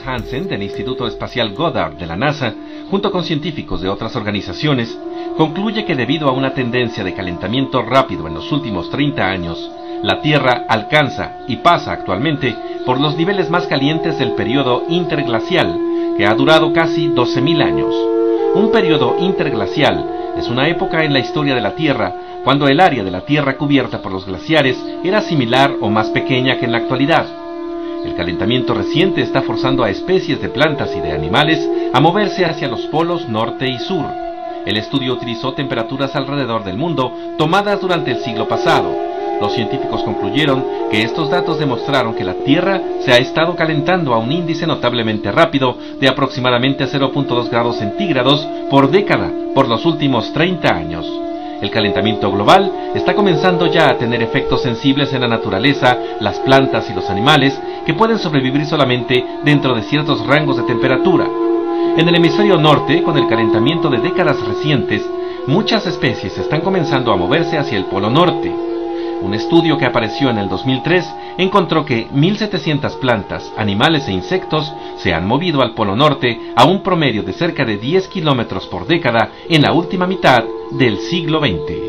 Hansen del Instituto Espacial Goddard de la NASA, junto con científicos de otras organizaciones, concluye que debido a una tendencia de calentamiento rápido en los últimos 30 años, la Tierra alcanza y pasa actualmente por los niveles más calientes del periodo interglacial, que ha durado casi 12.000 años. Un periodo interglacial es una época en la historia de la Tierra cuando el área de la Tierra cubierta por los glaciares era similar o más pequeña que en la actualidad. El calentamiento reciente está forzando a especies de plantas y de animales a moverse hacia los polos norte y sur. El estudio utilizó temperaturas alrededor del mundo tomadas durante el siglo pasado. Los científicos concluyeron que estos datos demostraron que la Tierra se ha estado calentando a un índice notablemente rápido de aproximadamente 0.2 grados centígrados por década por los últimos 30 años. El calentamiento global está comenzando ya a tener efectos sensibles en la naturaleza, las plantas y los animales que pueden sobrevivir solamente dentro de ciertos rangos de temperatura. En el hemisferio norte, con el calentamiento de décadas recientes, muchas especies están comenzando a moverse hacia el polo norte. Un estudio que apareció en el 2003 encontró que 1.700 plantas, animales e insectos se han movido al polo norte a un promedio de cerca de 10 kilómetros por década en la última mitad del siglo XX.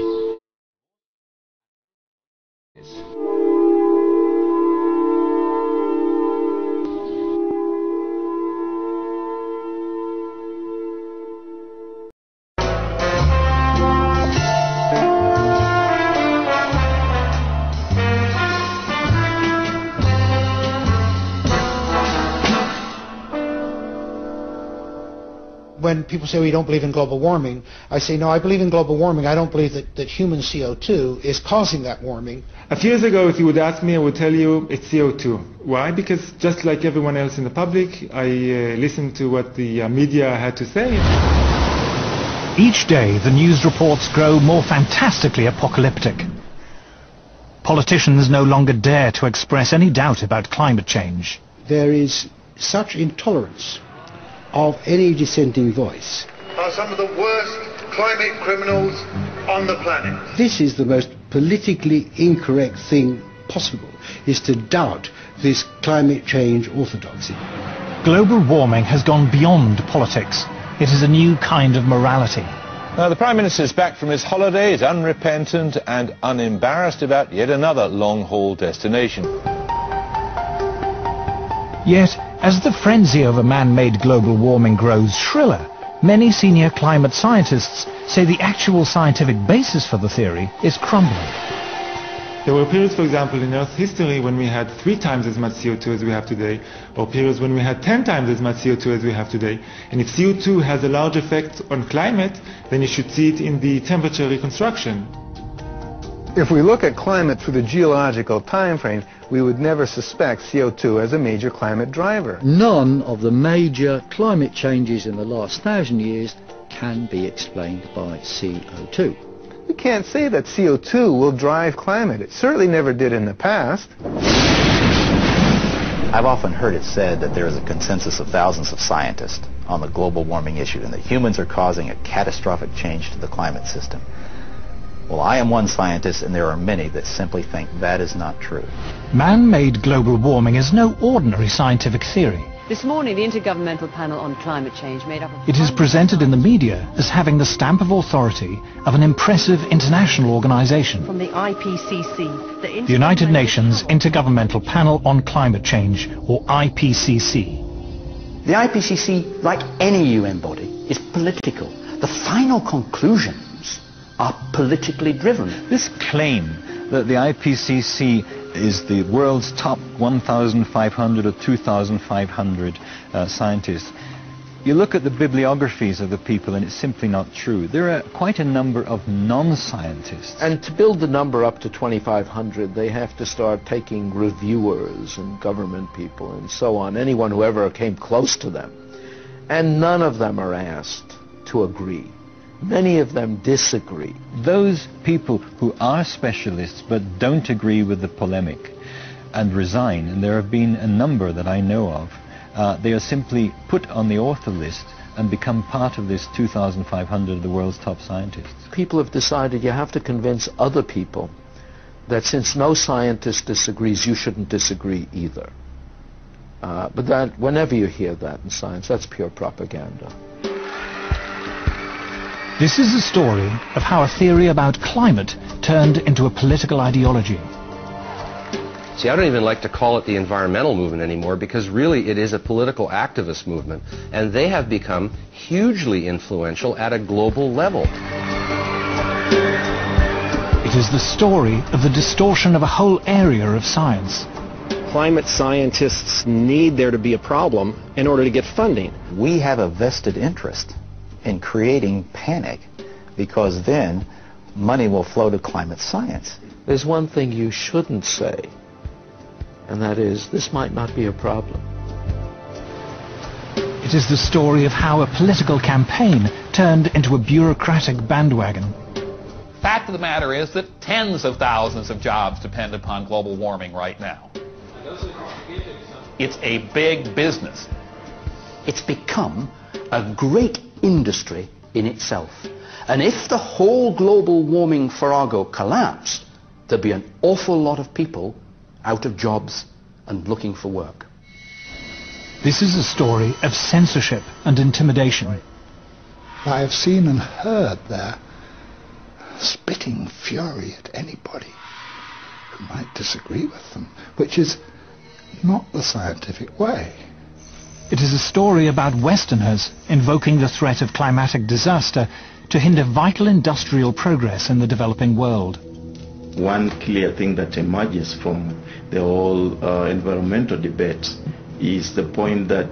When people say, well, you don't believe in global warming, I say, no, I believe in global warming. I don't believe that human CO2 is causing that warming. A few years ago, if you would ask me, I would tell you it's CO2. Why? Because just like everyone else in the public, I listened to what the media had to say. Each day, the news reports grow more fantastically apocalyptic. Politicians no longer dare to express any doubt about climate change. There is such intolerance of any dissenting voice. Are some of the worst climate criminals on the planet. This is the most politically incorrect thing possible, is to doubt this climate change orthodoxy. Global warming has gone beyond politics. It is a new kind of morality. Now, the Prime Minister is back from his holidays, unrepentant and unembarrassed about yet another long-haul destination. Yet, as the frenzy over man-made global warming grows shriller, many senior climate scientists say the actual scientific basis for the theory is crumbling. There were periods, for example, in Earth's history when we had 3 times as much CO2 as we have today, or periods when we had 10 times as much CO2 as we have today. And if CO2 has a large effect on climate, then you should see it in the temperature reconstruction. If we look at climate through the geological time frame, we would never suspect CO2 as a major climate driver. None of the major climate changes in the last 1,000 years can be explained by CO2. We can't say that CO2 will drive climate. It certainly never did in the past. I've often heard it said that there is a consensus of thousands of scientists on the global warming issue and that humans are causing a catastrophic change to the climate system. Well, I am one scientist, and there are many that simply think that is not true. Man-made global warming is no ordinary scientific theory. This morning, the Intergovernmental Panel on Climate Change made up of... It is presented in the media as having the stamp of authority of an impressive international organization. From the IPCC, the United Nations Intergovernmental Panel on Climate Change, or IPCC. The IPCC, like any UN body, is political. The final conclusions are politically driven. This claim that the IPCC is the world's top 1,500 or 2,500 scientists, you look at the bibliographies of the people and it's simply not true. There are quite a number of non-scientists. And to build the number up to 2,500, they have to start taking reviewers and government people and so on, anyone who ever came close to them. And none of them are asked to agree. Many of them disagree. Those people who are specialists but don't agree with the polemic and resign, and there have been a number that I know of, they are simply put on the author list and become part of this 2,500 of the world's top scientists. People have decided you have to convince other people that since no scientist disagrees, you shouldn't disagree either. But that, whenever you hear that in science, that's pure propaganda. This is a story of how a theory about climate turned into a political ideology. See, I don't even like to call it the environmental movement anymore, because really it is a political activist movement, and they have become hugely influential at a global level. It is the story of the distortion of a whole area of science. Climate scientists need there to be a problem in order to get funding. We have a vested interest in creating panic, because then money will flow to climate science. There's one thing you shouldn't say, and that is, this might not be a problem. It is the story of how a political campaign turned into a bureaucratic bandwagon. Fact of the matter is that tens of thousands of jobs depend upon global warming right now. It's a big business. It's become a great industry in itself. And if the whole global warming farrago collapsed, there'd be an awful lot of people out of jobs and looking for work. This is a story of censorship and intimidation. I have seen and heard their spitting fury at anybody who might disagree with them, which is not the scientific way. It is a story about Westerners invoking the threat of climatic disaster to hinder vital industrial progress in the developing world. One clear thing that emerges from the whole environmental debate is the point that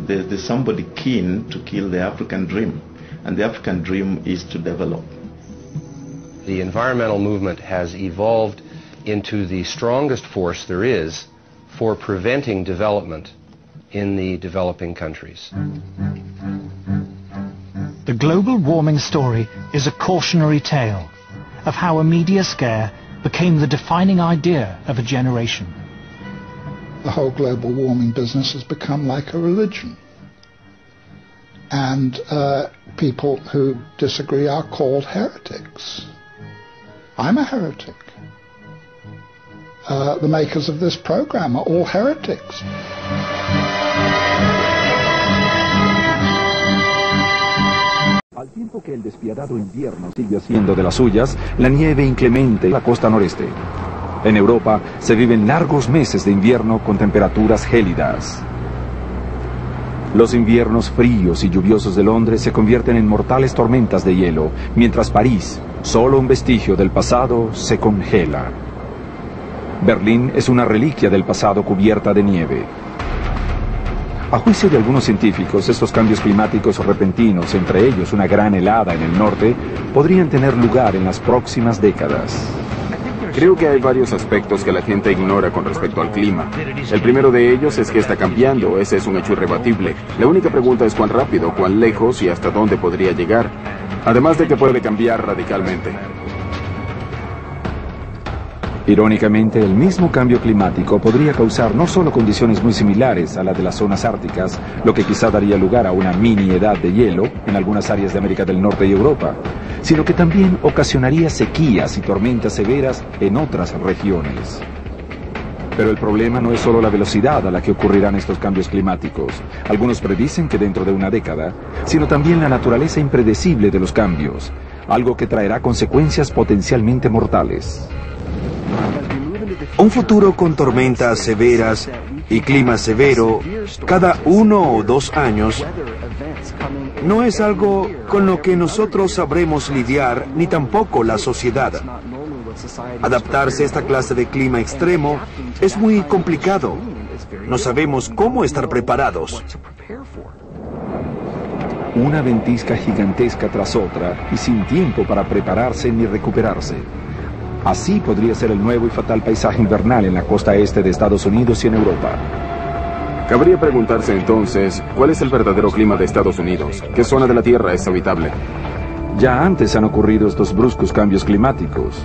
there's somebody keen to kill the African dream, and the African dream is to develop. The environmental movement has evolved into the strongest force there is for preventing development in the developing countries. The global warming story is a cautionary tale of how a media scare became the defining idea of a generation. The whole global warming business has become like a religion. And people who disagree are called heretics. I'm a heretic. The makers of this program are all heretics. Al tiempo que el despiadado invierno sigue haciendo de las suyas, la nieve inclemente en la costa noreste. En Europa se viven largos meses de invierno con temperaturas gélidas. Los inviernos fríos y lluviosos de Londres se convierten en mortales tormentas de hielo, mientras París, solo un vestigio del pasado, se congela. Berlín es una reliquia del pasado cubierta de nieve. A juicio de algunos científicos, estos cambios climáticos repentinos, entre ellos una gran helada en el norte, podrían tener lugar en las próximas décadas. Creo que hay varios aspectos que la gente ignora con respecto al clima. El primero de ellos es que está cambiando, ese es un hecho irrebatible. La única pregunta es cuán rápido, cuán lejos y hasta dónde podría llegar. Además de que puede cambiar radicalmente. Irónicamente, el mismo cambio climático podría causar no solo condiciones muy similares a las de las zonas árticas, lo que quizá daría lugar a una mini edad de hielo en algunas áreas de América del Norte y Europa, sino que también ocasionaría sequías y tormentas severas en otras regiones. Pero el problema no es solo la velocidad a la que ocurrirán estos cambios climáticos. Algunos predicen que dentro de una década, sino también la naturaleza impredecible de los cambios, algo que traerá consecuencias potencialmente mortales. Un futuro con tormentas severas y clima severo cada 1 o 2 años no es algo con lo que nosotros sabremos lidiar, ni tampoco la sociedad. Adaptarse a esta clase de clima extremo es muy complicado. No sabemos cómo estar preparados. Una ventisca gigantesca tras otra y sin tiempo para prepararse ni recuperarse. Así podría ser el nuevo y fatal paisaje invernal en la costa este de Estados Unidos y en Europa. Cabría preguntarse entonces, ¿cuál es el verdadero clima de Estados Unidos? ¿Qué zona de la Tierra es habitable? Ya antes han ocurrido estos bruscos cambios climáticos.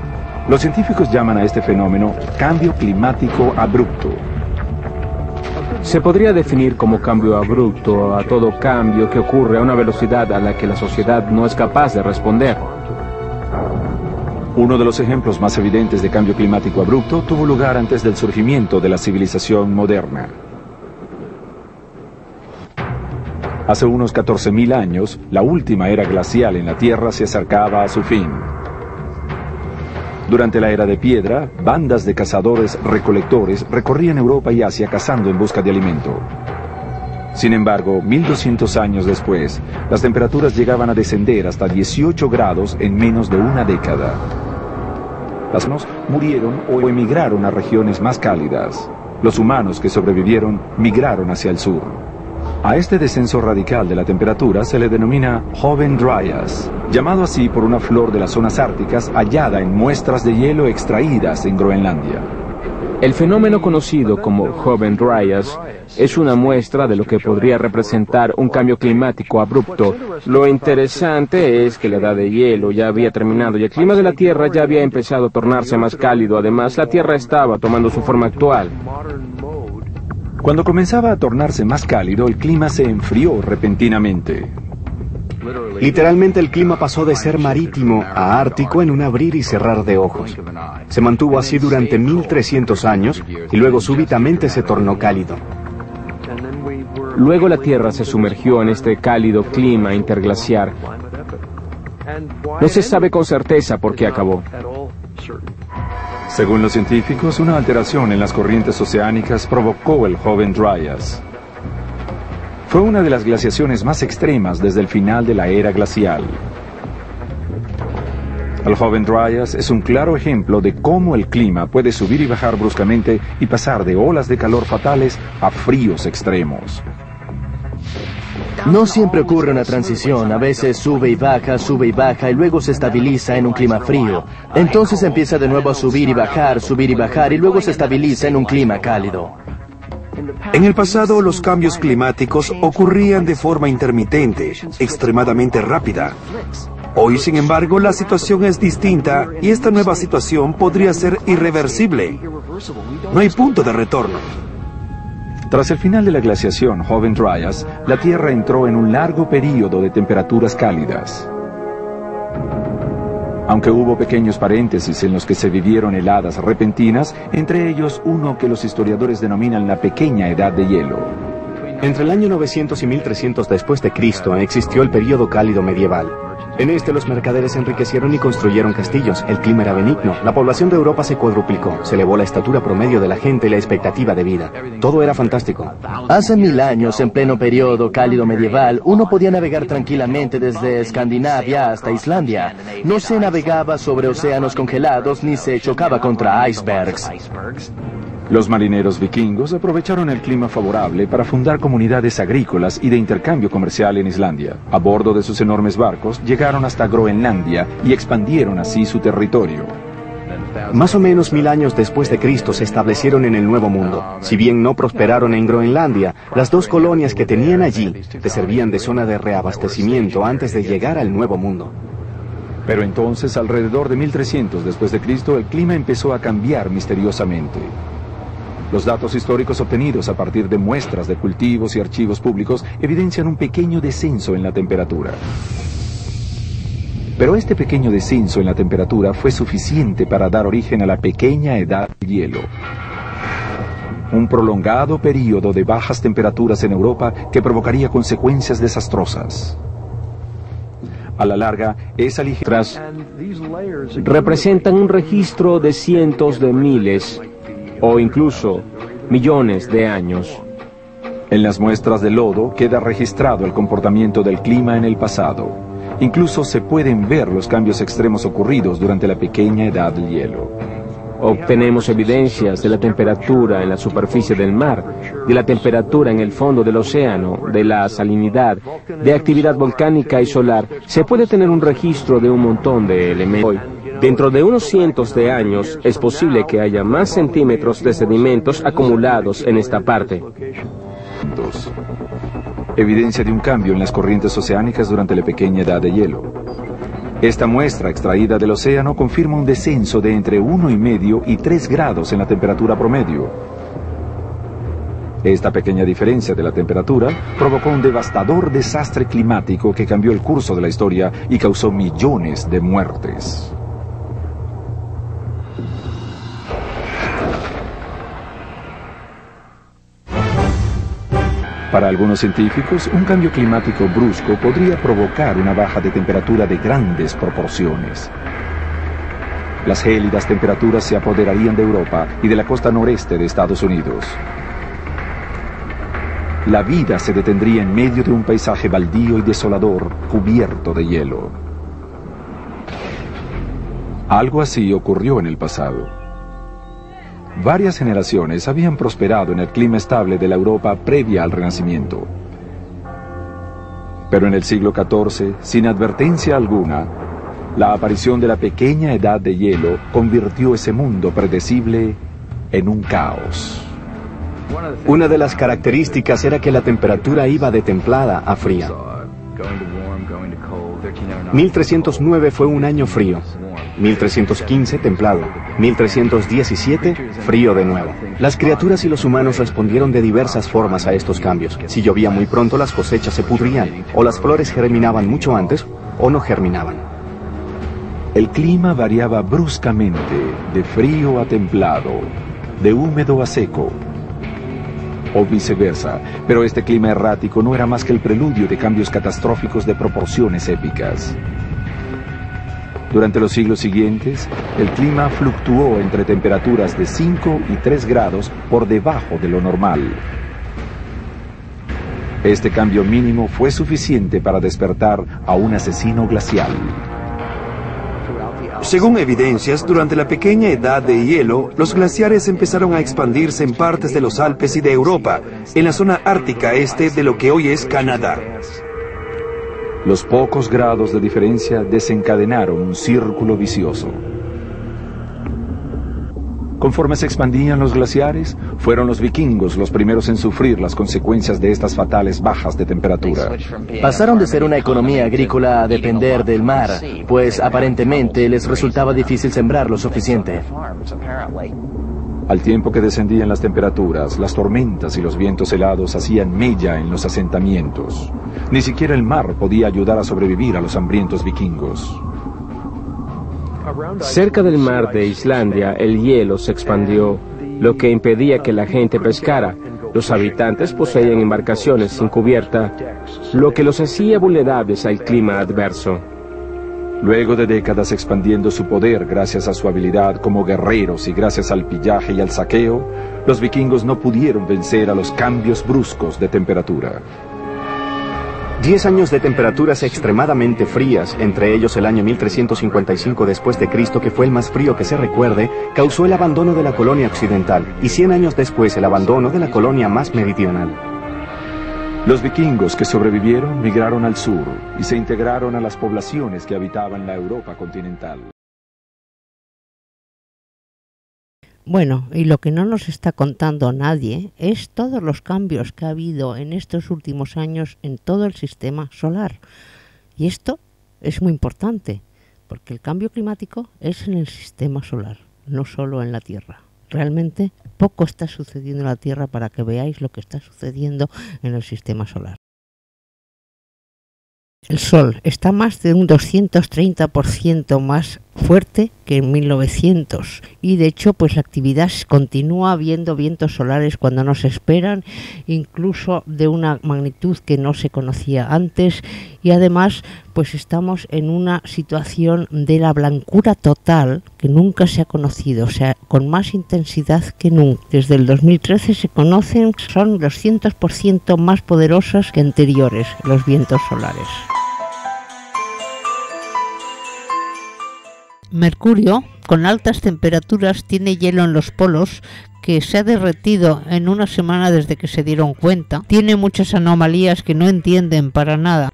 Los científicos llaman a este fenómeno cambio climático abrupto. Se podría definir como cambio abrupto a todo cambio que ocurre a una velocidad a la que la sociedad no es capaz de responder. Uno de los ejemplos más evidentes de cambio climático abrupto tuvo lugar antes del surgimiento de la civilización moderna. Hace unos 14.000 años, la última era glacial en la Tierra se acercaba a su fin. Durante la era de piedra, bandas de cazadores-recolectores recorrían Europa y Asia cazando en busca de alimento. Sin embargo, 1200 años después, las temperaturas llegaban a descender hasta 18 grados en menos de una década. Las personas murieron o emigraron a regiones más cálidas. Los humanos que sobrevivieron migraron hacia el sur. A este descenso radical de la temperatura se le denomina Joven Dryas, llamado así por una flor de las zonas árticas hallada en muestras de hielo extraídas en Groenlandia. El fenómeno conocido como Joven Dryas es una muestra de lo que podría representar un cambio climático abrupto. Lo interesante es que la edad de hielo ya había terminado y el clima de la Tierra ya había empezado a tornarse más cálido. Además, la Tierra estaba tomando su forma actual. Cuando comenzaba a tornarse más cálido, el clima se enfrió repentinamente. Literalmente el clima pasó de ser marítimo a ártico en un abrir y cerrar de ojos. Se mantuvo así durante 1300 años y luego súbitamente se tornó cálido. Luego la Tierra se sumergió en este cálido clima interglaciar. No se sabe con certeza por qué acabó. Según los científicos, una alteración en las corrientes oceánicas provocó el Joven Dryas. Fue una de las glaciaciones más extremas desde el final de la era glacial. El Joven Dryas es un claro ejemplo de cómo el clima puede subir y bajar bruscamente y pasar de olas de calor fatales a fríos extremos. No siempre ocurre una transición, a veces sube y baja y luego se estabiliza en un clima frío. Entonces empieza de nuevo a subir y bajar y luego se estabiliza en un clima cálido. En el pasado, los cambios climáticos ocurrían de forma intermitente, extremadamente rápida. Hoy, sin embargo, la situación es distinta y esta nueva situación podría ser irreversible. No hay punto de retorno. Tras el final de la glaciación Joven Dryas, la Tierra entró en un largo período de temperaturas cálidas. Aunque hubo pequeños paréntesis en los que se vivieron heladas repentinas, entre ellos uno que los historiadores denominan la pequeña edad de hielo. Entre el año 900 y 1300 después de Cristo existió el período cálido medieval. En este los mercaderes se enriquecieron y construyeron castillos. El clima era benigno. La población de Europa se cuadruplicó. Se elevó la estatura promedio de la gente y la expectativa de vida. Todo era fantástico. Hace 1000 años, en pleno periodo cálido medieval, uno podía navegar tranquilamente desde Escandinavia hasta Islandia. No se navegaba sobre océanos congelados ni se chocaba contra icebergs. Los marineros vikingos aprovecharon el clima favorable para fundar comunidades agrícolas y de intercambio comercial en Islandia. A bordo de sus enormes barcos llegaron hasta Groenlandia y expandieron así su territorio. Más o menos 1000 años después de Cristo se establecieron en el Nuevo Mundo. Si bien no prosperaron en Groenlandia, las dos colonias que tenían allí les servían de zona de reabastecimiento antes de llegar al Nuevo Mundo. Pero entonces, alrededor de 1300 después de Cristo, el clima empezó a cambiar misteriosamente. Los datos históricos obtenidos a partir de muestras de cultivos y archivos públicos evidencian un pequeño descenso en la temperatura. Pero este pequeño descenso en la temperatura fue suficiente para dar origen a la pequeña edad del hielo. Un prolongado período de bajas temperaturas en Europa que provocaría consecuencias desastrosas. A la larga, esa ligera representan un registro de cientos de miles o incluso millones de años. En las muestras de lodo queda registrado el comportamiento del clima en el pasado. Incluso se pueden ver los cambios extremos ocurridos durante la pequeña edad del hielo. Obtenemos evidencias de la temperatura en la superficie del mar, de la temperatura en el fondo del océano, de la salinidad, de actividad volcánica y solar. Se puede tener un registro de un montón de elementos. Dentro de unos cientos de años es posible que haya más centímetros de sedimentos acumulados en esta parte. Evidencia de un cambio en las corrientes oceánicas durante la pequeña edad de hielo. Esta muestra extraída del océano confirma un descenso de entre 1,5 y 3 grados en la temperatura promedio. Esta pequeña diferencia de la temperatura provocó un devastador desastre climático que cambió el curso de la historia y causó millones de muertes. Para algunos científicos, un cambio climático brusco podría provocar una baja de temperatura de grandes proporciones. Las gélidas temperaturas se apoderarían de Europa y de la costa noreste de Estados Unidos. La vida se detendría en medio de un paisaje baldío y desolador, cubierto de hielo. Algo así ocurrió en el pasado. Varias generaciones habían prosperado en el clima estable de la Europa previa al Renacimiento. Pero en el siglo XIV, sin advertencia alguna, la aparición de la pequeña edad de hielo convirtió ese mundo predecible en un caos. Una de las características era que la temperatura iba de templada a fría. 1309 fue un año frío, 1315 templado, 1317 frío de nuevo. Las criaturas y los humanos respondieron de diversas formas a estos cambios. Si llovía muy pronto, las cosechas se pudrían, o las flores germinaban mucho antes, o no germinaban. El clima variaba bruscamente, de frío a templado, de húmedo a seco, o viceversa, pero este clima errático no era más que el preludio de cambios catastróficos de proporciones épicas. Durante los siglos siguientes, el clima fluctuó entre temperaturas de 5 y 3 grados por debajo de lo normal. Este cambio mínimo fue suficiente para despertar a un asesino glacial. Según evidencias, durante la pequeña edad de hielo, los glaciares empezaron a expandirse en partes de los Alpes y de Europa, en la zona ártica este de lo que hoy es Canadá. Los pocos grados de diferencia desencadenaron un círculo vicioso. Conforme se expandían los glaciares, fueron los vikingos los primeros en sufrir las consecuencias de estas fatales bajas de temperatura. Pasaron de ser una economía agrícola a depender del mar, pues aparentemente les resultaba difícil sembrar lo suficiente. Al tiempo que descendían las temperaturas, las tormentas y los vientos helados hacían mella en los asentamientos. Ni siquiera el mar podía ayudar a sobrevivir a los hambrientos vikingos. Cerca del mar de Islandia, el hielo se expandió, lo que impedía que la gente pescara. Los habitantes poseían embarcaciones sin cubierta, lo que los hacía vulnerables al clima adverso. Luego de décadas expandiendo su poder gracias a su habilidad como guerreros y gracias al pillaje y al saqueo, los vikingos no pudieron vencer a los cambios bruscos de temperatura. 10 años de temperaturas extremadamente frías, entre ellos el año 1355 después de Cristo, que fue el más frío que se recuerde, causó el abandono de la colonia occidental, y 100 años después el abandono de la colonia más meridional. Los vikingos que sobrevivieron migraron al sur y se integraron a las poblaciones que habitaban la Europa continental. Bueno, y lo que no nos está contando nadie es todos los cambios que ha habido en estos últimos años en todo el sistema solar. Y esto es muy importante, porque el cambio climático es en el sistema solar, no solo en la Tierra. Realmente poco está sucediendo en la Tierra para que veáis lo que está sucediendo en el sistema solar. El Sol está más de un 230% más fuerte que en 1900 y de hecho pues la actividad continúa habiendo vientos solares cuando no se esperan, incluso de una magnitud que no se conocía antes, y además pues estamos en una situación de la blancura total que nunca se ha conocido, o sea, con más intensidad que nunca. Desde el 2013 se conocen, son 200% más poderosas que anteriores los vientos solares. Mercurio, con altas temperaturas, tiene hielo en los polos que se ha derretido en una semana desde que se dieron cuenta. Tiene muchas anomalías que no entienden para nada.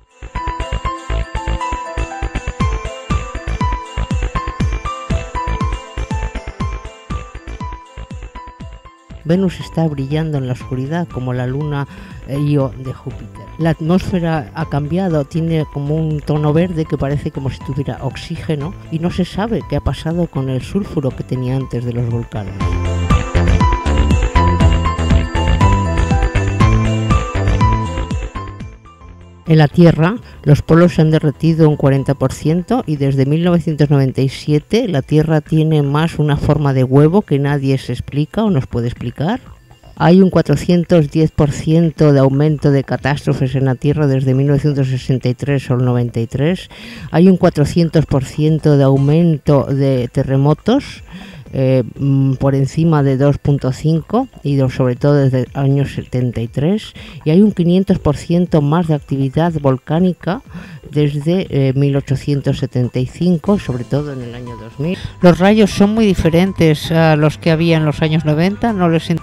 Venus está brillando en la oscuridad como la luna Io de Júpiter. La atmósfera ha cambiado, tiene como un tono verde que parece como si tuviera oxígeno y no se sabe qué ha pasado con el sulfuro que tenía antes de los volcanes. En la Tierra, los polos se han derretido un 40% y desde 1997 la Tierra tiene más una forma de huevo que nadie se explica o nos puede explicar. Hay un 410% de aumento de catástrofes en la Tierra desde 1963 al 93. Hay un 400% de aumento de terremotos, por encima de 2.5 y sobre todo desde el año 73, y hay un 500% más de actividad volcánica desde 1875, sobre todo en el año 2000. Los rayos son muy diferentes a los que había en los años 90.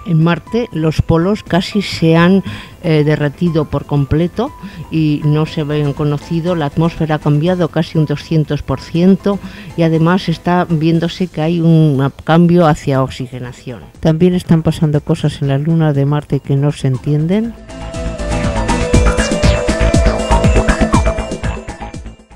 En Marte los polos casi se han derretido por completo y no se habían conocido. La atmósfera ha cambiado casi un 200% y además está viéndose que hay un cambio hacia oxigenación. También están pasando cosas en la luna de Marte que no se entienden.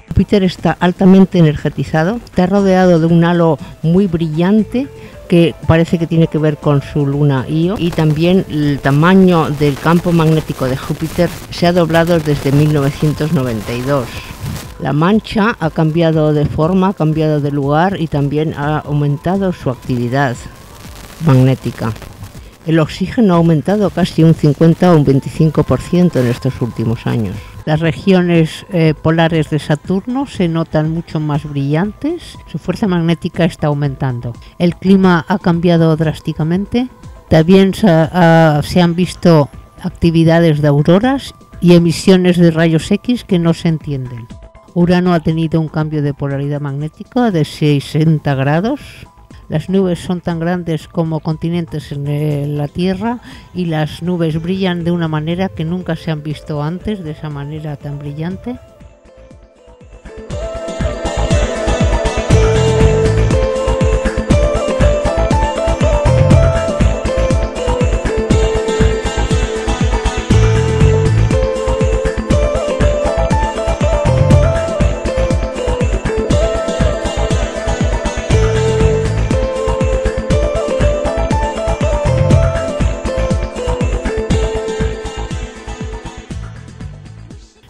Júpiter está altamente energetizado, está rodeado de un halo muy brillante que parece que tiene que ver con su luna Io, y también el tamaño del campo magnético de Júpiter se ha doblado desde 1992. La mancha ha cambiado de forma, ha cambiado de lugar y también ha aumentado su actividad magnética. El oxígeno ha aumentado casi un 50 o un 25% en estos últimos años. Las regiones polares de Saturno se notan mucho más brillantes, su fuerza magnética está aumentando. El clima ha cambiado drásticamente, también se han visto actividades de auroras y emisiones de rayos X que no se entienden. Urano ha tenido un cambio de polaridad magnética de 60 grados. Las nubes son tan grandes como continentes en la Tierra y las nubes brillan de una manera que nunca se han visto antes, de esa manera tan brillante.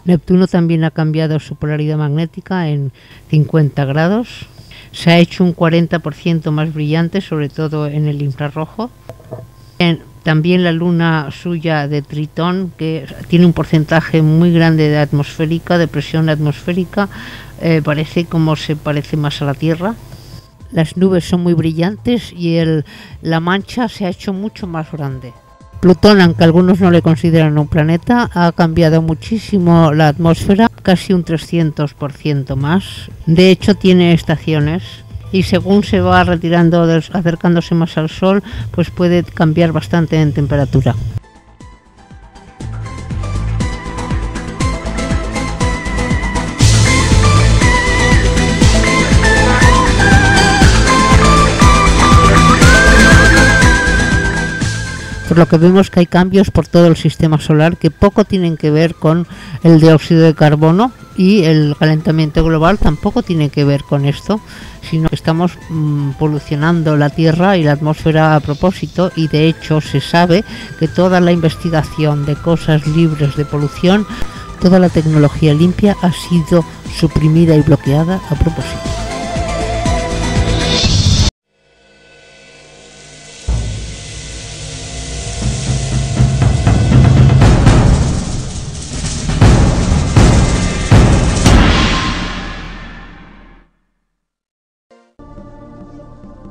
Neptuno también ha cambiado su polaridad magnética en 50 grados. Se ha hecho un 40% más brillante, sobre todo en el infrarrojo. También la luna suya de Tritón, que tiene un porcentaje muy grande de atmosférica, de presión atmosférica, parece más a la Tierra. Las nubes son muy brillantes y la mancha se ha hecho mucho más grande. Plutón, aunque algunos no le consideran un planeta, ha cambiado muchísimo la atmósfera, casi un 300% más. De hecho, tiene estaciones y según se va retirando, acercándose más al Sol, pues puede cambiar bastante en temperatura. Por lo que vemos que hay cambios por todo el sistema solar que poco tienen que ver con el dióxido de carbono, y el calentamiento global tampoco tiene que ver con esto, sino que estamos polucionando la Tierra y la atmósfera a propósito, y de hecho se sabe que toda la investigación de cosas libres de polución, toda la tecnología limpia ha sido suprimida y bloqueada a propósito.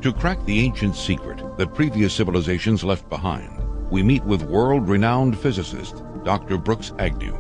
To crack the ancient secret that previous civilizations left behind, we meet with world-renowned physicist Dr. Brooks Agnew,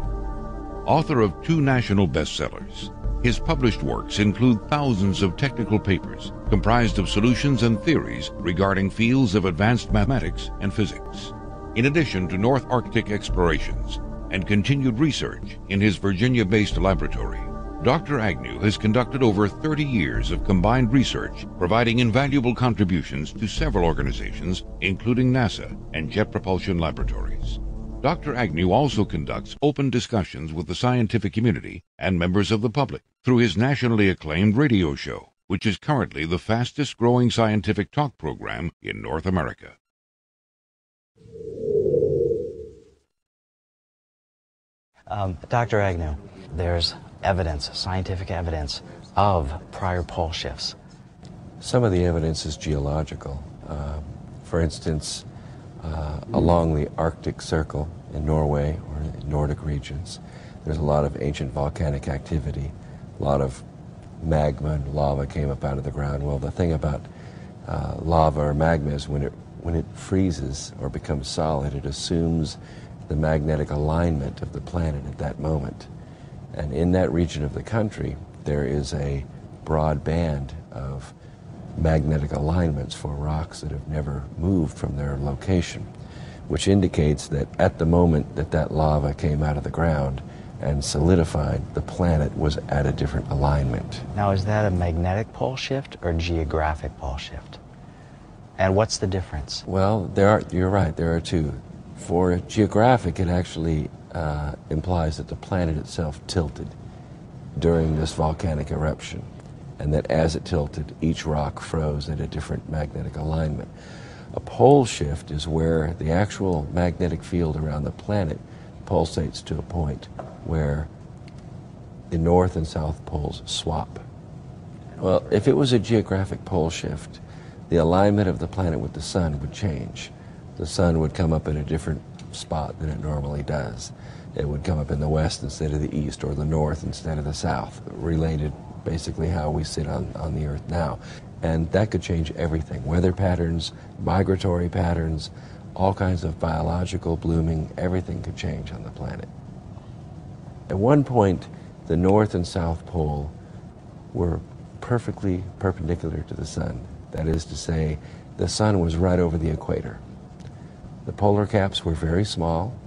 author of 2 national bestsellers. His published works include thousands of technical papers comprised of solutions and theories regarding fields of advanced mathematics and physics, in addition to North Arctic explorations and continued research in his Virginia-based laboratory. Dr. Agnew has conducted over 30 years of combined research, providing invaluable contributions to several organizations, including NASA and Jet Propulsion Laboratories. Dr. Agnew also conducts open discussions with the scientific community and members of the public through his nationally acclaimed radio show, which is currently the fastest-growing scientific talk program in North America. Dr. Agnew, there's evidence, scientific evidence, of prior pole shifts. Some of the evidence is geological. For instance, along the Arctic Circle in Norway or in Nordic regions. There's a lot of ancient volcanic activity, a lot of magma and lava came up out of the ground. Well, the thing about lava or magma is when it freezes or becomes solid, it assumes the magnetic alignment of the planet at that moment. And in that region of the country, there is a broad band of magnetic alignments for rocks that have never moved from their location, which indicates that at the moment that that lava came out of the ground and solidified, the planet was at a different alignment. Now, is that a magnetic pole shift or geographic pole shift? And what's the difference? Well, you're right, there are two. For geographic, it actually implies that the planet itself tilted during this volcanic eruption, and that as it tilted, each rock froze at a different magnetic alignment. A pole shift is where the actual magnetic field around the planet pulsates to a point where the north and south poles swap. Well, if it was a geographic pole shift, the alignment of the planet with the sun would change. The sun would come up in a different spot than it normally does. It would come up in the west instead of the east, or the north instead of the south, related basically how we sit on the earth now. And that could change everything, weather patterns, migratory patterns, all kinds of biological blooming, everything could change on the planet. At one point, the North and South Pole were perfectly perpendicular to the sun. That is to say, the sun was right over the equator. The polar caps were very small.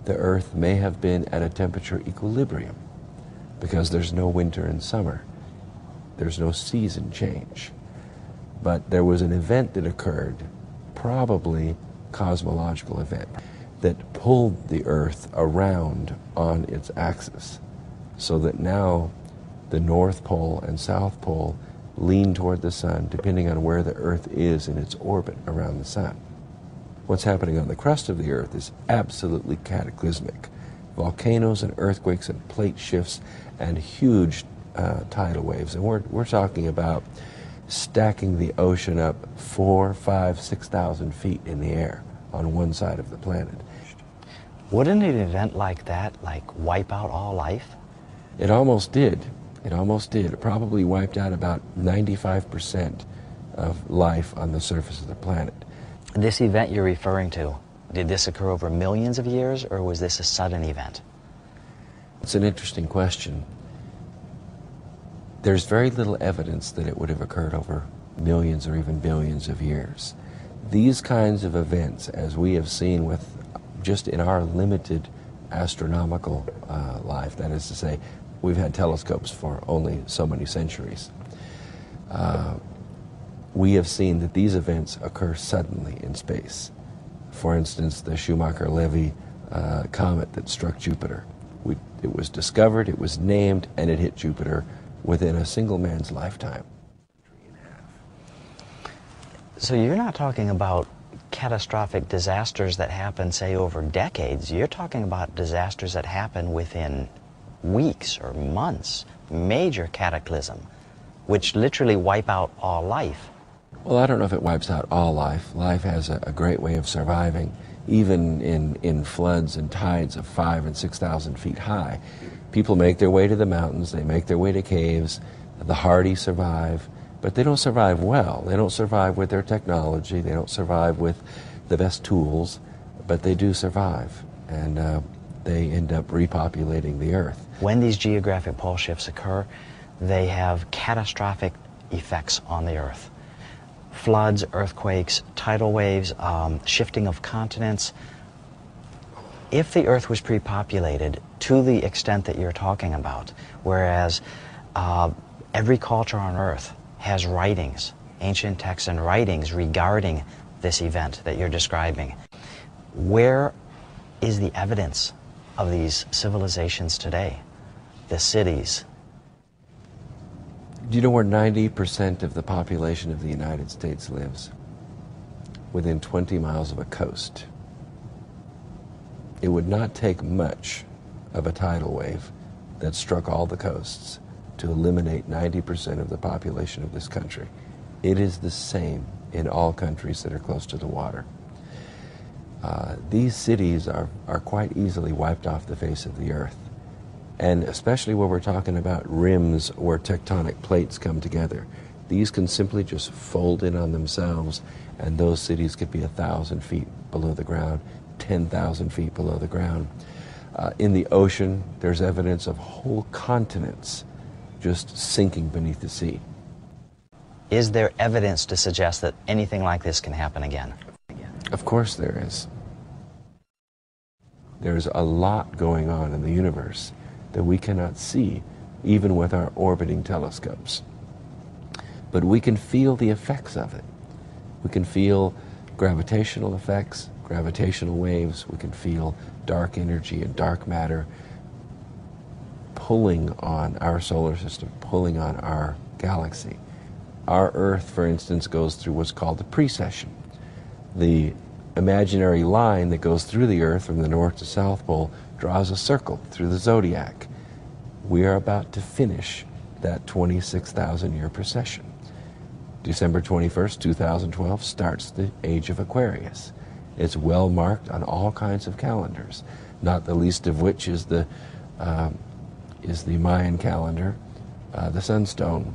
The Earth may have been at a temperature equilibrium because there's no winter and summer. There's no season change. But there was an event that occurred, probably cosmological event, that pulled the Earth around on its axis so that now the North Pole and South Pole lean toward the sun depending on where the Earth is in its orbit around the sun. What's happening on the crust of the Earth is absolutely cataclysmic. Volcanoes and earthquakes and plate shifts and huge tidal waves. And we're talking about stacking the ocean up 4,000, 5,000, 6,000 feet in the air on one side of the planet. Wouldn't an event like that, wipe out all life? It almost did. It almost did. It probably wiped out about 95% of life on the surface of the planet. This event you're referring to, did this occur over millions of years, or was this a sudden event? It's an interesting question. There's very little evidence that it would have occurred over millions or even billions of years. These kinds of events, as we have seen with just in our limited astronomical life, that is to say, we've had telescopes for only so many centuries. We have seen that these events occur suddenly in space. For instance, the Schumacher-Levy comet that struck Jupiter. It was discovered, it was named, and it hit Jupiter within a single man's lifetime. So you're not talking about catastrophic disasters that happen, say, over decades. You're talking about disasters that happen within weeks or months, major cataclysm, which literally wipe out all life. Well, I don't know if it wipes out all life. Life has a great way of surviving, even in floods and tides of 5,000 and 6,000 feet high. People make their way to the mountains, they make their way to caves, the hardy survive, but they don't survive well. They don't survive with their technology, they don't survive with the best tools, but they do survive, and they end up repopulating the Earth. When these geographic pole shifts occur, they have catastrophic effects on the Earth. Floods, earthquakes, tidal waves, shifting of continents. If the Earth was pre-populated to the extent that you're talking about, whereas every culture on Earth has writings, ancient texts and writings regarding this event that you're describing, where is the evidence of these civilizations today? The cities. Do you know where 90% of the population of the United States lives? Within 20 miles of a coast. It would not take much of a tidal wave that struck all the coasts to eliminate 90% of the population of this country. It is the same in all countries that are close to the water. these cities are quite easily wiped off the face of the earth. And especially when we're talking about rims where tectonic plates come together, these can simply just fold in on themselves, and those cities could be 1,000 feet below the ground, 10,000 feet below the ground. In the ocean, there's evidence of whole continents just sinking beneath the sea. Is there evidence to suggest that anything like this can happen again? Of course there is. There's a lot going on in the universe that we cannot see, even with our orbiting telescopes. But we can feel the effects of it. We can feel gravitational effects, gravitational waves. We can feel dark energy and dark matter pulling on our solar system, pulling on our galaxy. Our Earth, for instance, goes through what's called the precession. The imaginary line that goes through the Earth from the North to South Pole draws a circle through the zodiac. We are about to finish that 26,000-year precession. December 21st, 2012 starts the age of Aquarius. It's well marked on all kinds of calendars, not the least of which is the Mayan calendar, the sunstone.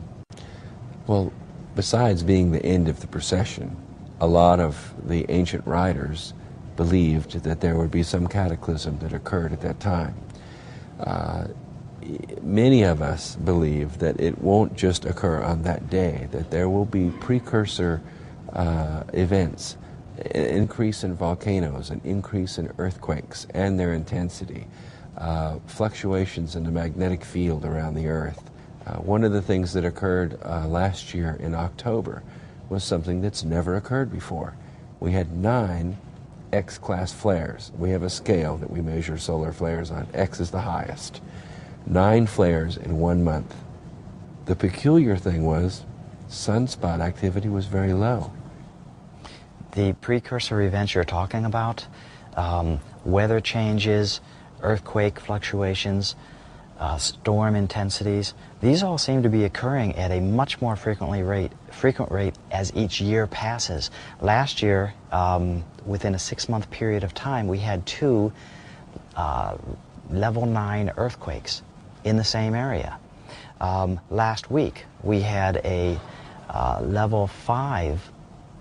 Well, besides being the end of the precession, a lot of the ancient writers believed that there would be some cataclysm that occurred at that time. Many of us believe that it won't just occur on that day, that there will be precursor events, an increase in volcanoes, an increase in earthquakes and their intensity, fluctuations in the magnetic field around the Earth. One of the things that occurred last year in October was something that's never occurred before. We had 9 X-class flares. We have a scale that we measure solar flares on. X is the highest. 9 flares in 1 month. The peculiar thing was sunspot activity was very low. The precursor events you're talking about, weather changes, earthquake fluctuations, storm intensities, these all seem to be occurring at a much more frequent rate as each year passes. Last year, within a 6-month period of time, we had 2 level 9 earthquakes in the same area. Last week, we had a level 5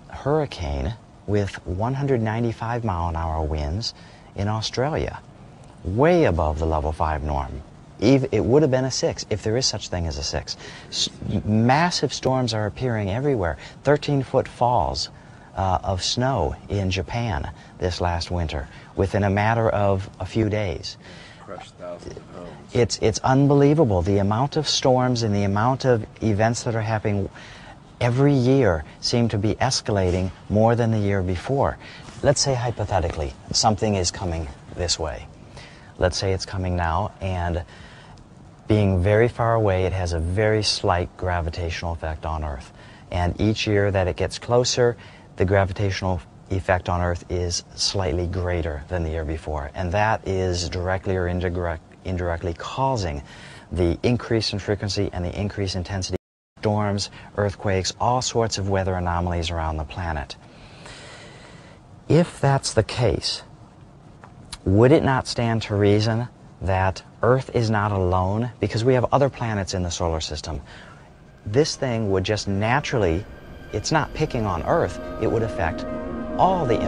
hurricane with 195-mile-an-hour winds in Australia, way above the level 5 norm. It would have been a 6 if there is such thing as a 6. Massive storms are appearing everywhere. 13-foot falls of snow in Japan this last winter within a matter of a few days. Crushed thousands of homes. It's unbelievable. The amount of storms and the amount of events that are happening every year seem to be escalating more than the year before. Let's say hypothetically something is coming this way. Let's say it's coming now, and being very far away, it has a very slight gravitational effect on Earth. And each year that it gets closer, the gravitational effect on Earth is slightly greater than the year before. And that is directly or indirectly causing the increase in frequency and the increase in intensity of storms, earthquakes, all sorts of weather anomalies around the planet. If that's the case, would it not stand to reason that Earth is not alone? Because we have other planets in the solar system. This thing would just naturally, it's not picking on Earth, it would affect all the